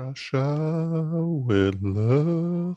Russia with love.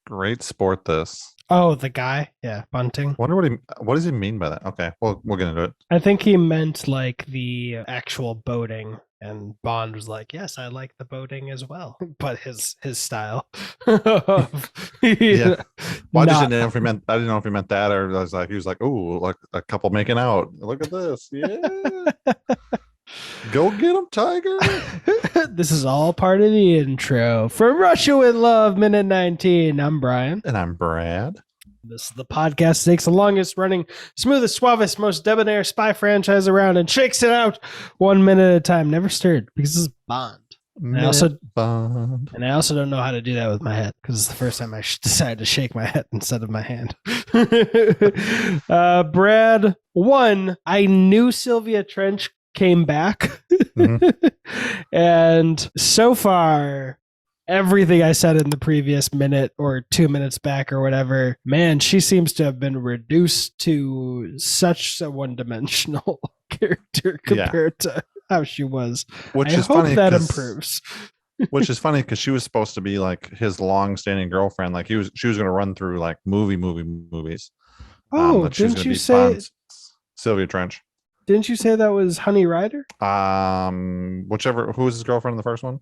Great sport this. Oh, the guy? Yeah, bunting. Wonder what does he mean by that? Okay, well we'll get into it. I think he meant like the actual boating, and Bond was like, "Yes, I like the boating as well," but his style of Yeah. Well, not. I didn't know if he meant that, or I was like he was like, oh, like a couple making out. Look at this. Yeah. Go get him, Tiger. This is all part of the intro for Russia with Love, minute 19. I'm Brian. And I'm Brad. This is the podcast that takes the longest running, smoothest, suavest, most debonair spy franchise around and shakes it out 1 minute at a time, never stirred, because this is Bond. And I also don't know how to do that with my head, because it's the first time I decided to shake my head instead of my hand. Brad, one, I knew Sylvia Trench came back. Mm-hmm. And so far, everything I said in the previous minute or 2 minutes back or whatever, man, she seems to have been reduced to such a one-dimensional character compared to how she was. Which is funny that improves. Which is funny because she was supposed to be like his long-standing girlfriend. Like she was going to run through like movies. Oh, didn't you say Sylvia Trench? Didn't you say that was Honey Rider? Who was his girlfriend in the first one?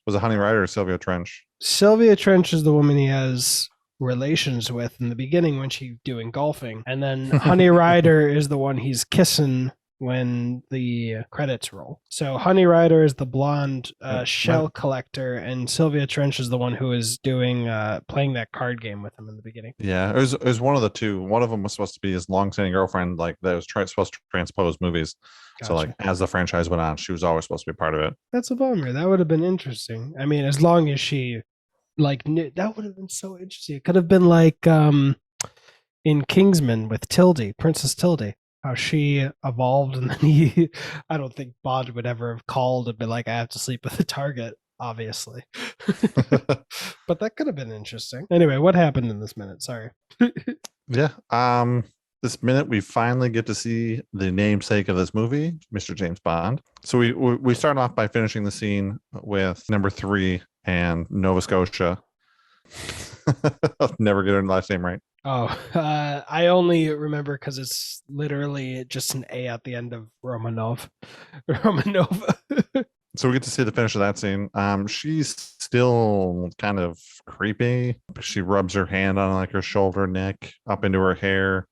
Was it Honey Rider or Sylvia Trench? Sylvia Trench is the woman he has relations with in the beginning when she's doing golfing. And then Honey Rider is the one he's kissing when the credits roll. So Honey Rider is the blonde shell collector, and Sylvia Trench is the one who is doing playing that card game with him in the beginning. Yeah, it was one of the two. One of them was supposed to be his long-standing girlfriend, like that was supposed to transpose movies. Gotcha. So like as the franchise went on, she was always supposed to be part of it. That's a bummer. That would have been interesting. I mean, as long as she like knew, that would have been so interesting. It could have been like in Kingsman with Tildy, Princess Tildy. How she evolved, and then I don't think Bond would ever have called and been like, I have to sleep with a target, obviously. But that could have been interesting. Anyway, what happened in this minute? Sorry. Yeah. This minute we finally get to see the namesake of this movie, Mr. James Bond. So we start off by finishing the scene with number 3 and Nova Scotia. I'll never get her last name right. Oh, I only remember because it's literally just an A at the end of Romanova. So we get to see the finish of that scene. She's still kind of creepy. She rubs her hand on like her shoulder, neck, up into her hair.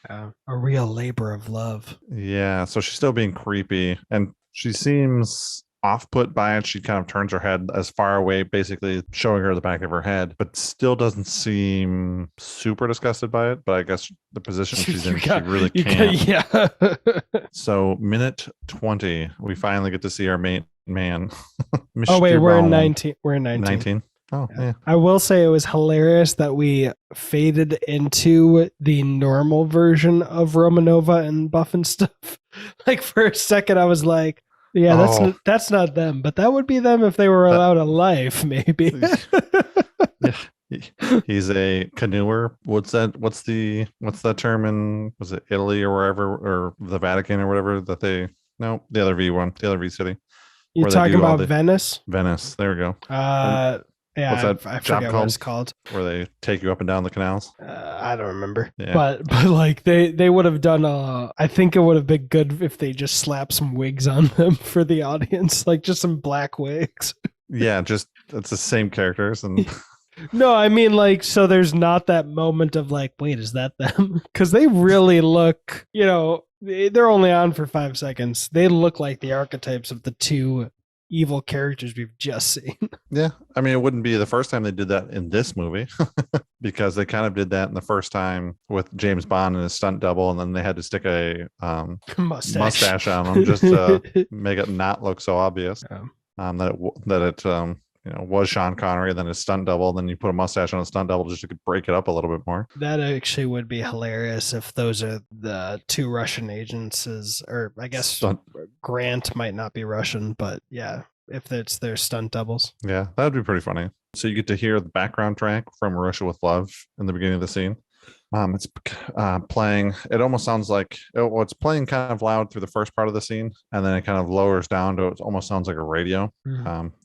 A real labor of love. Yeah, so she's still being creepy, and she seems off-put by it. She kind of turns her head as far away, basically showing her the back of her head, but still doesn't seem super disgusted by it. But I guess the position she's in, she really can't. Yeah. So minute 20, we finally get to see our main man. Oh wait, we're in 19. We're in 19. Oh yeah. I will say it was hilarious that we faded into the normal version of Romanova and Buff and stuff. Like for a second, I was like, yeah, that's not them, but that would be them if they were allowed a life, maybe. He's a canoer. What's that term in, was it Italy or wherever, or the Vatican or whatever that they, no, the other V city. You're talking about Venice? Venice. There we go. Yeah, what's that I job forget called? What it's called. Where they take you up and down the canals? I don't remember. Yeah. But like they would have done I think it would have been good if they just slapped some wigs on them for the audience, like just some black wigs. Yeah, just it's the same characters and No, I mean like so there's not that moment of like, wait, is that them? Because they really look, they're only on for 5 seconds. They look like the archetypes of the two evil characters we've just seen. Yeah, I mean, it wouldn't be the first time they did that in this movie because they kind of did that in the first time with James Bond and his stunt double, and then they had to stick a mustache on him just to make it not look so obvious that it was Sean Connery, and then his stunt double, and then you put a mustache on a stunt double just to break it up a little bit more. That actually would be hilarious if those are the two Russian agents, or I guess Grant might not be Russian, but yeah, if it's their stunt doubles. Yeah, that would be pretty funny. So you get to hear the background track from Russia with Love in the beginning of the scene. It's playing. It almost sounds like it's playing kind of loud through the first part of the scene, and then it kind of lowers down to it almost sounds like a radio.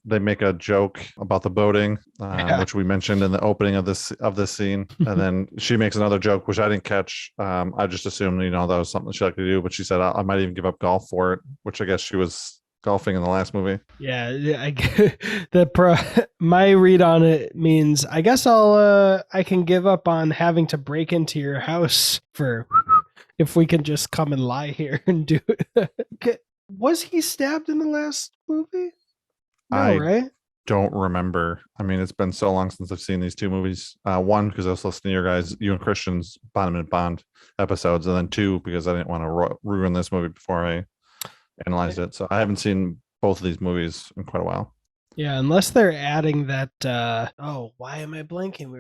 They make a joke about the boating, which we mentioned in the opening of this scene, and then she makes another joke, which I didn't catch. I just assumed that was something she liked to do, but she said I might even give up golf for it, which I guess she was golfing in the last movie. Yeah, my read on it means I guess I can give up on having to break into your house for if we can just come and lie here and do it. Was he stabbed in the last movie? No, right? Don't remember. I mean, it's been so long since I've seen these two movies. One, because I was listening to you and Christian's Bond and Bond episodes, and then two, because I didn't want to ruin this movie before I analyzed it. So I haven't seen both of these movies in quite a while. Yeah, unless they're adding that. Why am I blanking?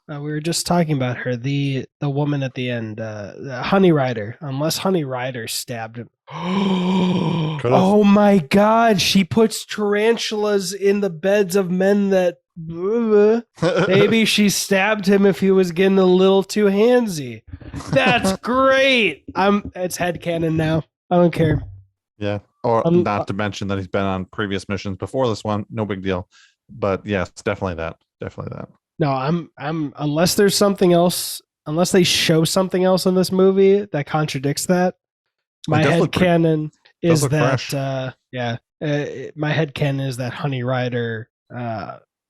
We were just talking about her, the woman at the end, Honey Rider. Unless Honey Rider stabbed him. Oh my God! She puts tarantulas in the beds of men that. Maybe she stabbed him if he was getting a little too handsy. That's great. It's headcanon now. I don't care. Yeah. Or not to mention that he's been on previous missions before this one. No big deal. But yes, definitely that. Definitely that. No, I'm unless there's something else, unless they show something else in this movie that contradicts that. My headcanon is that my headcanon is that Honey Rider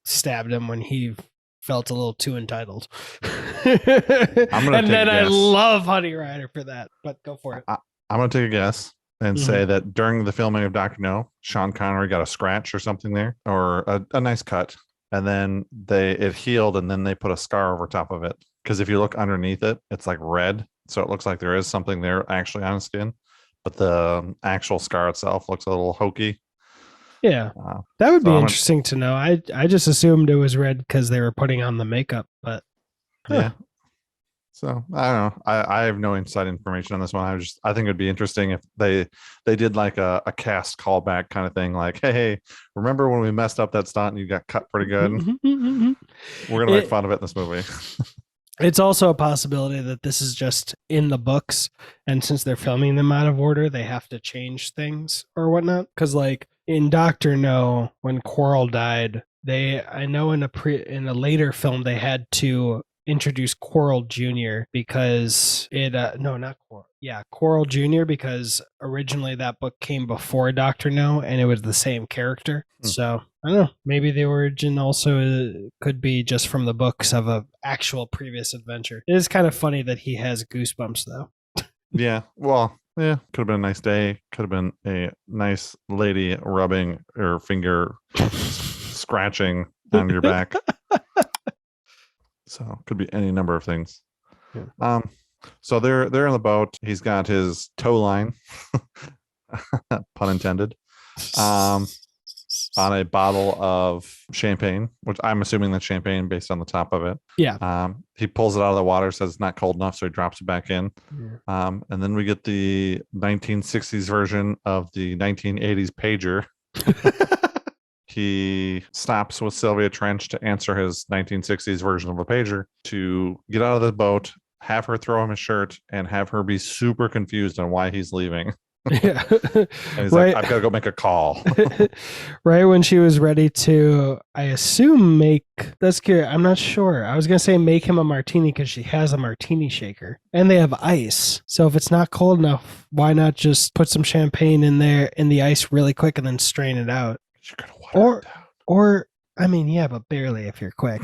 stabbed him when he felt a little too entitled. I love Honey Rider for that, but go for it. I'm going to take a guess and say that during the filming of Dr. No, Sean Connery got a scratch or something there, or a nice cut, and then it healed, and then they put a scar over top of it. Because if you look underneath it, it's like red, so it looks like there is something there actually on the skin, but the actual scar itself looks a little hokey. Yeah, that would be interesting to know. I just assumed it was red because they were putting on the makeup, but yeah. So I don't know. I have no inside information on this one. I think it'd be interesting if they did like a cast callback kind of thing, like, hey, remember when we messed up that stunt and you got cut pretty good? We're gonna make fun of it in this movie. It's also a possibility that this is just in the books, and since they're filming them out of order, they have to change things or whatnot. Because like in Dr. No, when Quarrel died, I know in a later film they had to introduce Quarrel Jr. because Quarrel Jr. because originally that book came before Dr. No and it was the same character. So I don't know, maybe the origin also could be just from the books of a actual previous adventure. It is kind of funny that he has goosebumps though. Yeah, well, yeah, could have been a nice day, could have been a nice lady rubbing her finger scratching on your back. So could be any number of things. Yeah. So they're in the boat. He's got his tow line, pun intended, on a bottle of champagne, which I'm assuming that's champagne based on the top of it. Yeah. He pulls it out of the water, says it's not cold enough, so he drops it back in. Yeah. And then we get the 1960s version of the 1980s pager. He stops with Sylvia Trench to answer his 1960s version of a pager, to get out of the boat, have her throw him his shirt, and have her be super confused on why he's leaving. Yeah. And he's like, I've got to go make a call. Right when she was ready to, I assume, that's good. I'm not sure. I was going to say make him a martini because she has a martini shaker and they have ice. So if it's not cold enough, why not just put some champagne in there in the ice really quick and then strain it out? You're going to water it down. Or, I mean, yeah, but barely if you're quick.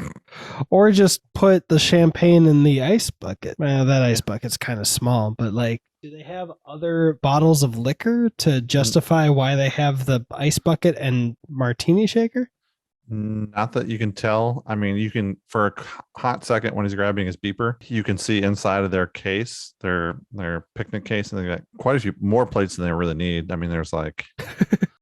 Or just put the champagne in the ice bucket. Well, that ice bucket's kind of small, but like, do they have other bottles of liquor to justify why they have the ice bucket and martini shaker? Not that you can tell. I mean, you can, for a hot second when he's grabbing his beeper, you can see inside of their case, their picnic case, and they got quite a few more plates than they really need. I mean, there's like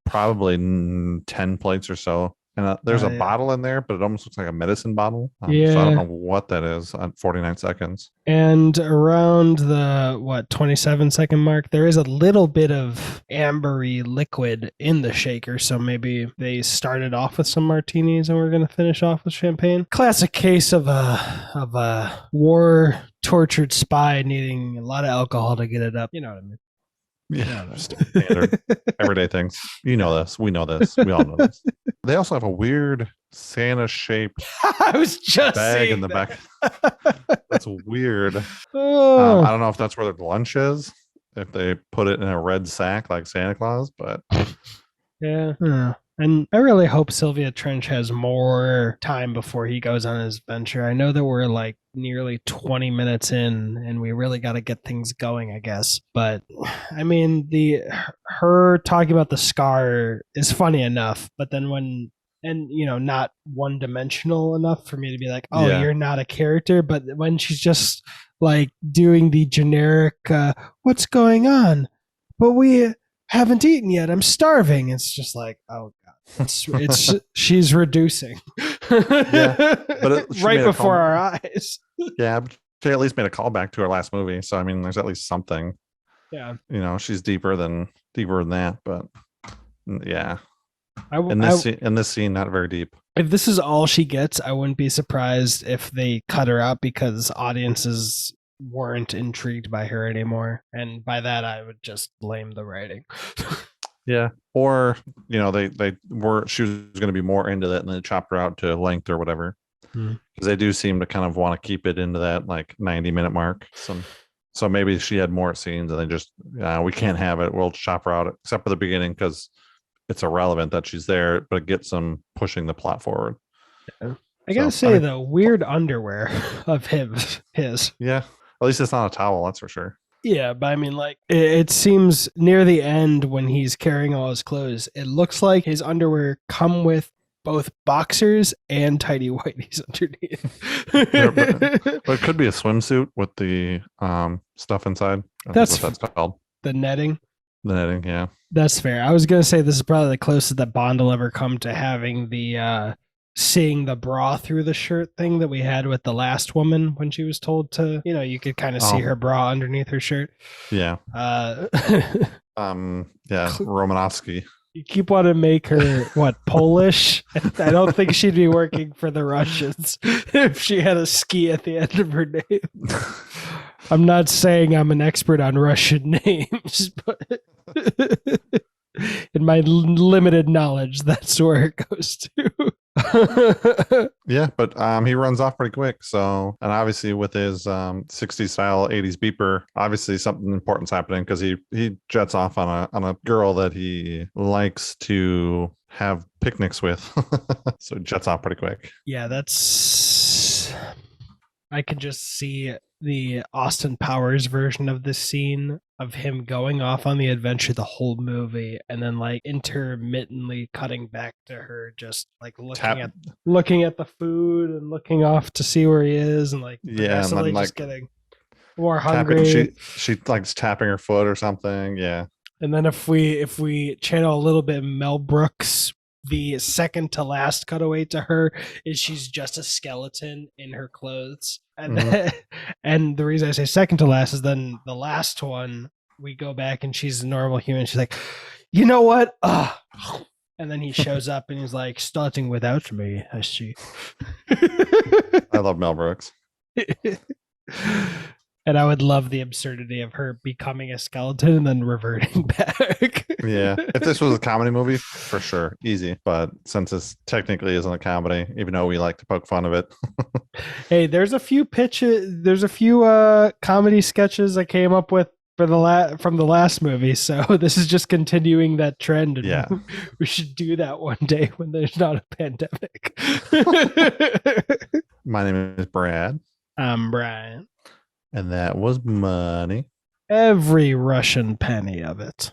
probably 10 plates or so. And there's a bottle in there, but it almost looks like a medicine bottle. Yeah. So I don't know what that is on 49 seconds. And around the 27-second mark, there is a little bit of ambery liquid in the shaker. So maybe they started off with some martinis and we're going to finish off with champagne. Classic case of a war tortured spy needing a lot of alcohol to get it up. You know what I mean? Yeah, standard everyday things. You know this. We know this. We all know this. They also have a weird Santa-shaped I was just bag in the back. That's weird. I don't know if that's where their lunch is. If they put it in a red sack like Santa Claus, but yeah. And I really hope Sylvia Trench has more time before he goes on his venture. I know that we're like nearly 20 minutes in and we really got to get things going, I guess. But I mean, her talking about the scar is funny enough, but then not one dimensional enough for me to be like, oh, yeah, you're not a character. But when she's just like doing the generic, what's going on? But we haven't eaten yet. I'm starving. It's just like, oh God. It's she's reducing. Yeah, but right before our eyes. Yeah, but she at least made a callback to her last movie, so I mean, there's at least something. Yeah, she's deeper than that, but yeah. In this scene, not very deep. If this is all she gets, I wouldn't be surprised if they cut her out because audiences weren't intrigued by her anymore, and by that I would just blame the writing. Yeah, or she was going to be more into that, and they chopped her out to length or whatever. Because they do seem to kind of want to keep it into that like 90-minute mark. So maybe she had more scenes, and they just we can't have it. We'll chop her out, except for the beginning because it's irrelevant that she's there, but it gets them pushing the plot forward. Yeah. I gotta say though, weird underwear of his. Yeah, at least it's not a towel, that's for sure. Yeah, but I mean, like, it seems near the end when he's carrying all his clothes, it looks like his underwear come with both boxers and tidy whities underneath. But it could be a swimsuit with the stuff inside. That's what that's called. The netting. The netting, yeah. That's fair. I was gonna say this is probably the closest that Bond will ever come to having the seeing the bra through the shirt thing that we had with the last woman when she was told to, you could kind of see her bra underneath her shirt. Yeah. Romanovsky. You keep wanting to make her Polish? I don't think she'd be working for the Russians if she had a ski at the end of her name. I'm not saying I'm an expert on Russian names, but in my limited knowledge, that's where it goes to. Yeah, but he runs off pretty quick. So, and obviously with his 60s style 80s beeper, obviously something important's happening because he jets off on a girl that he likes to have picnics with. So jets off pretty quick. Yeah, I can just see the Austin Powers version of this scene of him going off on the adventure the whole movie and then like intermittently cutting back to her just like looking at the food and looking off to see where he is and like progressively just getting more hungry. She likes tapping her foot or something. Yeah. And then if we channel a little bit Mel Brooks, the second to last cutaway to her is she's just a skeleton in her clothes. And and the reason I say second to last is then the last one, we go back and she's a normal human. She's like, you know what? And then he shows up and he's like, starting without me, I see. I love Mel Brooks. And I would love the absurdity of her becoming a skeleton and then reverting back. Yeah. If this was a comedy movie, for sure. Easy. But since this technically isn't a comedy, even though we like to poke fun of it. Hey, there's a few comedy sketches I came up with from the last movie. So this is just continuing that trend. And yeah. We should do that one day when there's not a pandemic. My name is Brad. I'm Brian. And that was money. Every Russian penny of it.